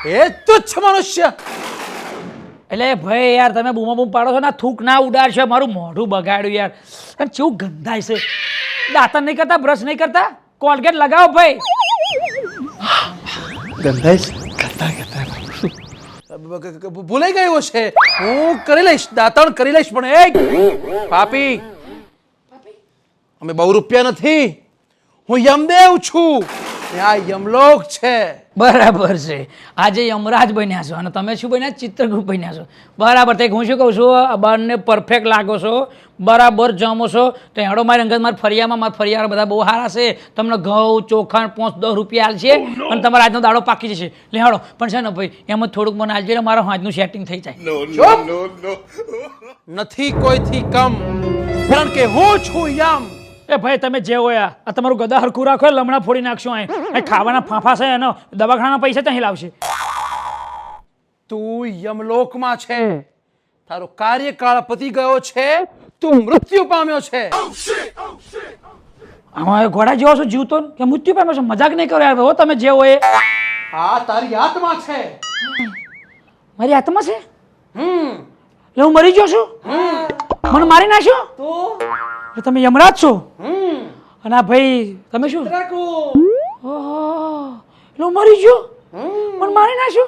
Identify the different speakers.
Speaker 1: એ તુચ્છ મનુષ્ય.
Speaker 2: એટલે ભાઈ યાર તમે બૂમો બૂમ પાડો છો ને થૂક ના ઉડાડશો મારું મોઢું બગાડ્યું યાર અને કેવું ગંધાય છે દાંતણ નહીં કરતા બ્રશ નહીં કરતા કોલગેટ લગાવો ભાઈ
Speaker 1: ભૂલાઈ ગયું છે હું કરી લઈશ દાંતણ કરી લઈશ પણ એ પાપી અમે બહુ રૂપિયા નથી હું યમદેવ છું આ યમલોક છે.
Speaker 2: બરાબર છે આજે યમરાજ બન્યા છો અને તમે શું બન્યા ચિત્રગુપ્ત બન્યા છો બરાબર તે હું શું કહું છું બંને પરફેક્ટ લાગો છો બરાબર જમો છો તો હેડો મારી અંગત મારા ફરિયામાં મારા ફરિયામાં બધા બહુ સારા છે તમને ઘઉં ચોખા 5-10 રૂપિયા આલશે અને તમારો આજનો દાડો પાકી જશે લે હેડો પણ છે ને ભાઈ એમાં થોડુંક મને આલજે ને મારા હાથનું સેટિંગ થઈ જાય.
Speaker 1: નથી કોઈથી કમ કારણ કે હું છું યમ.
Speaker 2: એ ભાઈ તમે જે હોય આ તમારું ગદા હરખું રાખો લમણા ફોડી નાખશો અહીં ખાવાના ફાંફા છે એનો દવાખાના પૈસા ત્યાં લાવશે.
Speaker 1: તું યમલોકમાં છે તારો કાર્યકાળ પતી ગયો છે તું મૃત્યુ પામ્યો છે.
Speaker 2: આમાં ઘોડા જેવો છો જીવતો કે મૃત્યુ પામ્યો છો મજાક નહીં કરો યાર હો તમે જે હોય
Speaker 1: આ તારી આત્મા છે.
Speaker 2: મારી આત્મા છે એટલે હું મરી ગયો છું મને મારી નાખ્યો તો તમે યમરાજ છો અને આ ભાઈ તમે શું ઓહો એટલે હું મરી ગયો મને મારી નાખ્યો